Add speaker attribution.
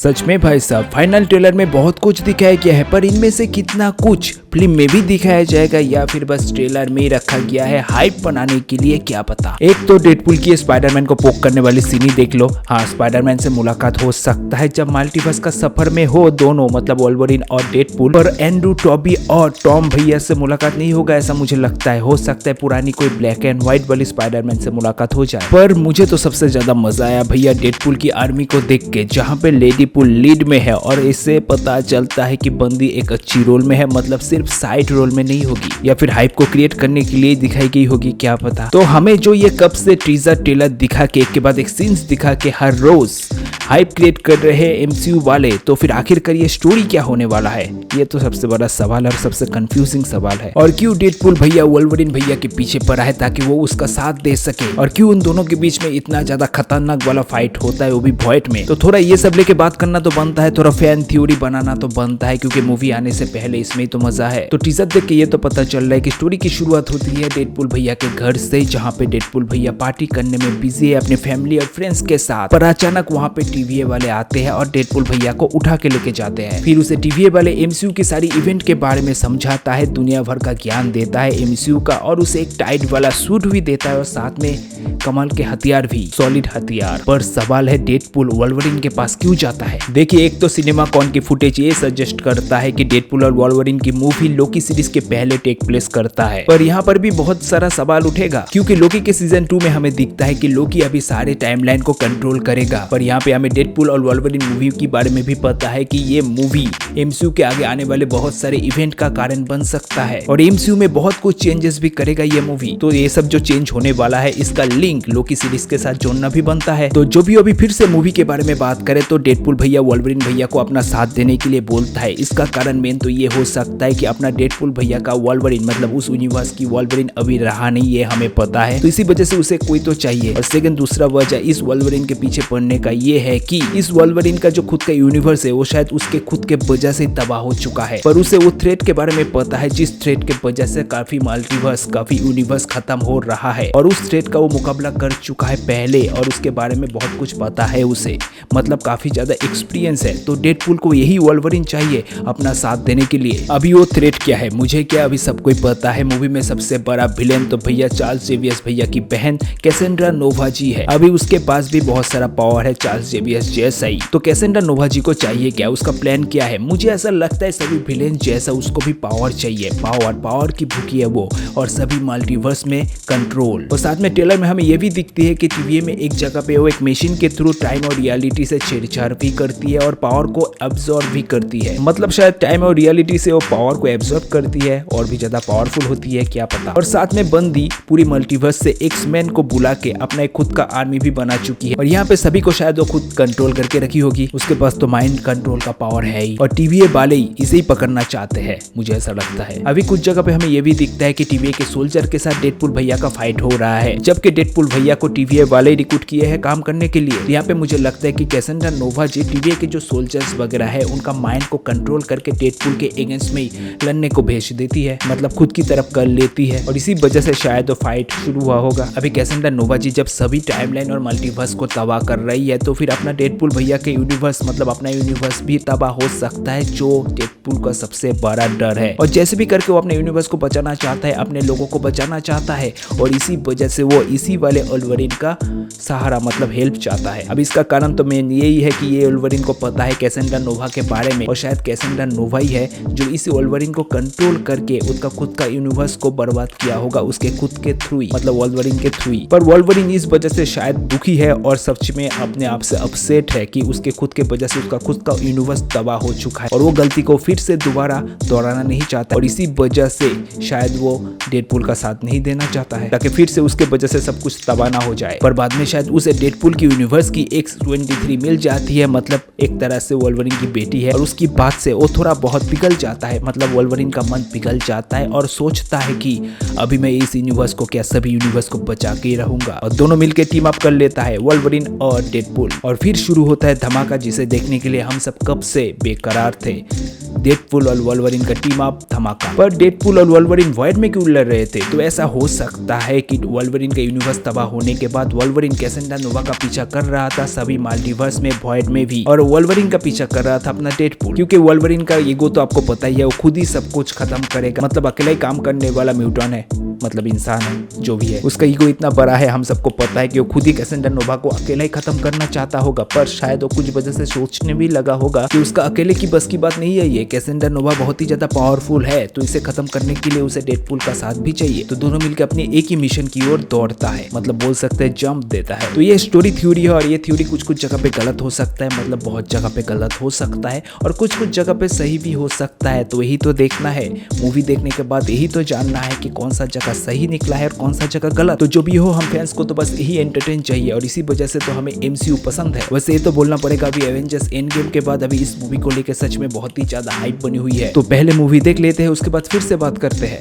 Speaker 1: सच में भाई साहब, फाइनल ट्रेलर में बहुत कुछ दिखाया गया है, पर इनमें से कितना कुछ फिल्म में भी दिखाया जाएगा या फिर बस ट्रेलर में ही रखा गया है हाइप बनाने के लिए, क्या पता। एक तो डेडपूल की स्पाइडरमैन को पोक करने वाली सीन ही देख लो। हाँ, स्पाइडरमैन से मुलाकात हो सकता है जब मल्टीवर्स का सफर में हो दोनों, मतलब वोल्वरिन और डेडपूल। पर एंड्रू, टॉबी और टॉम भैया से मुलाकात नहीं होगा ऐसा मुझे लगता है। हो सकता है पुरानी कोई ब्लैक एंड व्हाइट वाली स्पाइडरमैन से मुलाकात हो जाए। पर मुझे तो सबसे ज्यादा मजा आया भैया डेडपूल की आर्मी को देख के, जहाँ पे लेडी पुल लीड में है और इससे पता चलता है कि बंदी एक अच्छी रोल में है, मतलब सिर्फ साइड रोल में नहीं होगी, या फिर हाइप को क्रिएट करने के लिए दिखाई गई होगी, क्या पता। तो हमें जो ये कब से टीजर ट्रेलर दिखा के एक के बाद एक सीन्स दिखा के हर रोज हाइप क्रिएट कर रहे हैं एमसीयू वाले, तो फिर आखिरकार ये स्टोरी क्या होने वाला है, ये तो सबसे बड़ा सवाल और सबसे कंफ्यूजिंग सवाल है। और क्यों डेडपूल भैया वोल्वरिन भैया के पीछे पड़ा है ताकि वो उसका साथ दे सके, और क्यों उन दोनों के बीच में इतना ज्यादा खतरनाक वाला फाइट होता है, वो भी वॉइड में। तो थोड़ा ये सब लेके बात करना तो बनता है, थोड़ा फैन थ्योरी बनाना तो बनता है, क्योंकि मूवी आने से पहले इसमें तो मजा है। तो टीजर देख के ये तो पता चल रहा है कि स्टोरी की शुरुआत होती है डेडपूल भैया के घर से, जहाँ पे डेडपूल भैया पार्टी करने में बिजी है अपने फैमिली और फ्रेंड्स के साथ। पर अचानक वहाँ पे टीवीए वाले आते हैं और डेडपूल भैया को उठा के लेके जाते हैं। फिर उसे टीवीए वाले एमसीयू की सारी इवेंट के बारे में समझाता है, दुनिया भर का ज्ञान देता है एमसीयू का, और उसे एक टाइट वाला सूट भी देता है और साथ में कमाल के हथियार भी, सॉलिड हथियार। पर सवाल है डेडपूल वोल्वरिन के पास क्यों जाता है। देखिए, एक तो सिनेमा कॉन की फुटेज ये सजेस्ट करता है कि डेडपूल और वोल्वरिन की मूवी लोकी सीरीज के पहले टेक प्लेस करता है। पर यहाँ पर भी बहुत सारा सवाल उठेगा, क्योंकि लोकी के सीजन 2 में हमें दिखता है कि लोकी अभी सारे टाइमलाइन को कंट्रोल करेगा। पर यहाँ पे हमें डेडपूल और वोल्वरिन मूवी के बारे में भी पता है कि ये मूवी एमसीयू के आगे आने वाले बहुत सारे इवेंट का कारण बन सकता है, और एमसीयू में बहुत कुछ चेंजेस भी करेगा ये मूवी। तो ये सब जो चेंज होने वाला है, इसका लिंक लोकी सीरीज के साथ जोड़ना भी बनता है। तो जो भी अभी फिर से मूवी के बारे में बात करें, तो डेडपूल भैया वोल्वरिन भैया को अपना साथ देने के लिए बोलता है। इसका कारण मेन तो ये हो सकता है कि अपना डेडपूल भैया का वोल्वरिन, मतलब उस यूनिवर्स की वोल्वरिन अभी रहा नहीं, ये हमें पता है, तो इसी वजह से उसे कोई तो चाहिए। और सेकंड, दूसरा वजह इस वोल्वरिन के पीछे पड़ने का ये है कि इस वोल्वरिन का जो खुद का यूनिवर्स है वो शायद उसके खुद के वजह से तबाह हो चुका है, पर उसे वो थ्रेट के बारे में पता है, जिस थ्रेट के वजह से काफी मल्टीवर्स, काफी यूनिवर्स खत्म हो रहा है, और उस थ्रेट का वो मुकाबला कर चुका है पहले, और उसके बारे में बहुत कुछ पता है उसे, मतलब काफी ज्यादा एक्सपीरियंस है। तो डेडपूल को यही वोल्वरिन चाहिए अपना साथ देने के लिए। अभी वो थ्रेट क्या है मुझे क्या, अभी सबको पता है। मूवी में सबसे बड़ा विलेन तो भैया चार्ल्स जेवियर भैया की बहन कैसेंड्रा नोवा जी है। अभी उसके पास भी बहुत सारा पावर है चार्ल्स जेवियर जैसा ही। तो कैसेंड्रा नोवा जी को चाहिए क्या, उसका प्लान क्या है। मुझे ऐसा लगता है सभी विलेन जैसा उसको भी पावर चाहिए, पावर की भूखी है वो, और सभी मल्टीवर्स में कंट्रोल। और साथ में ट्रेलर में हमें ये भी दिखती है कि टीवी में एक जगह पे वो एक मशीन के थ्रू टाइम और रियलिटी से छेड़छाड़ भी करती है और पावर को एब्जॉर्ब भी करती है, मतलब शायद टाइम और रियलिटी से वो पावर को एब्जॉर्ब करती है और भी ज्यादा पावरफुल होती है, क्या पता। और साथ में बंदी पूरी मल्टीवर्स से एक्स-मैन को बुला के अपना एक खुद का आर्मी भी बना चुकी है, और यहाँ पे सभी को शायद वो खुद कंट्रोल करके रखी होगी। उसके पास तो माइंड कंट्रोल का पावर है ही, और टीवीए वाले ही इसे ही पकड़ना चाहते हैं, मुझे ऐसा लगता है। अभी कुछ जगह पे हमें ये भी दिखता है कि टीवीए के सोल्जर के साथ डेडपूल भैया का फाइट हो रहा है, जबकि डेडपूल भैया को टीवीए वाले रिक्रूट किए हैं काम करने के लिए। यहाँ पे मुझे लगता है कि कैसेंड्रा नोवा जी टीवीए के जो सोल्जर्स वगैरह है उनका माइंड को कंट्रोल करके डेडपूल के अगेंस्ट में ही लड़ने को भेज देती है, मतलब खुद की तरफ कर लेती है, और इसी वजह से शायद वो फाइट शुरू हुआ होगा। अभी कैसेंड्रा नोवा जी जब सभी टाइमलाइन और मल्टीवर्स को तबाह कर रही है, तो फिर अपना डेडपूल भैया के यूनिवर्स, मतलब अपना यूनिवर्स भी तबाह हो सकता है, जो डेडपूल का सबसे बड़ा डर है। और जैसे भी करके वो अपने यूनिवर्स को बचाना चाहता है, अपने लोगों को बचाना चाहता है, और इसी वजह से वो इसी वाले वोल्वरिन का सहारा, मतलब हेल्प चाहता है। अब इसका कारण तो मेन यही है कि ये वोल्वरिन को पता है कैसेंड्रा नोवा के बारे में, और शायद कैसेंड्रा नोवा ही है जो इस वोल्वरिन को कंट्रोल करके उसका खुद का यूनिवर्स को बर्बाद किया होगा, उसके खुद के थ्रू ही, मतलब वोल्वरिन के थ्रू ही। पर वोल्वरिन इस वजह से शायद दुखी है और सच में अपने आप से अपसेट है कि उसके खुद के वजह से उसका खुद का यूनिवर्स तबाह हो चुका है, और वो गलती को फिर से दोबारा दोहराना नहीं चाहता, और इसी वजह से शायद वो डेडपूल का साथ नहीं देना चाहता है, ताकि फिर से उसके वजह से सब कुछ तबाह ना हो जाए। पर बाद में शायद उसे डेडपूल की यूनिवर्स की X-23 मिल जाती है, मतलब एक तरह से वोल्वरिन की बेटी है, और उसकी बात से वो थोड़ा बहुत पिघल जाता है, मतलब वोल्वरिन का मन पिघल जाता है और सोचता है कि अभी मैं इस यूनिवर्स को क्या सभी यूनिवर्स को बचा के ही रहूंगा, और दोनों मिलकर टीम अप कर लेता है वोल्वरिन और डेडपूल। और फिर शुरू होता है धमाका, जिसे देखने के लिए हम सब कब से बेकरार थे। डेडपूल और वोल्वरिन का टीम अप धमाका। पर डेडपूल और वोल्वरिन वॉइड में क्यों लड़ रहे थे? तो ऐसा हो सकता है कि वोल्वरिन का यूनिवर्स तबाह होने के बाद वोल्वरिन कैसेंड्रा नोवा का पीछा कर रहा था सभी मल्टीवर्स में, वॉइड में भी, और वोल्वरिन का पीछा कर रहा था अपना डेडपूल, क्योंकि वोल्वरिन का ईगो तो आपको पता ही है, वो खुद ही सब कुछ खत्म करेगा, मतलब अकेला ही काम करने वाला म्यूटॉन है, मतलब इंसान है जो भी है, उसका ईगो इतना बड़ा है, हम सबको पता है कि वो खुद ही कैसेंड्रा नोवा को अकेला ही खत्म करना चाहता होगा। पर शायद वो कुछ वजह से सोचने भी लगा होगा कि उसका अकेले की बस की बात नहीं है, ये कैसेंड्रा नोवा बहुत ही ज्यादा पावरफुल है, तो इसे खत्म करने के लिए उसे डेडपूल का साथ भी चाहिए। तो दोनों मिलकर अपने एक ही मिशन की ओर दौड़ता है, मतलब बोल सकते हैं जंप देता है। तो ये स्टोरी थ्योरी है और ये थ्योरी कुछ कुछ जगह पे गलत हो सकता है, मतलब बहुत जगह पे गलत हो सकता है और कुछ कुछ जगह पे सही भी हो सकता है। तो यही तो देखना है, मूवी देखने के बाद यही तो जानना है कि कौन सा जगह सही निकला है और कौन सा जगह गलत। तो जो भी हो, हम फैंस को तो बस यही एंटरटेन चाहिए और इसी वजह से तो हमें MCU पसंद है। वैसे ये तो बोलना पड़ेगा, अभी एवेंजर्स एंड गेम के बाद अभी इस मूवी को लेकर सच में बहुत ही ज्यादा हाइप बनी हुई है। तो पहले मूवी देख लेते हैं, उसके बाद फिर से बात करते हैं।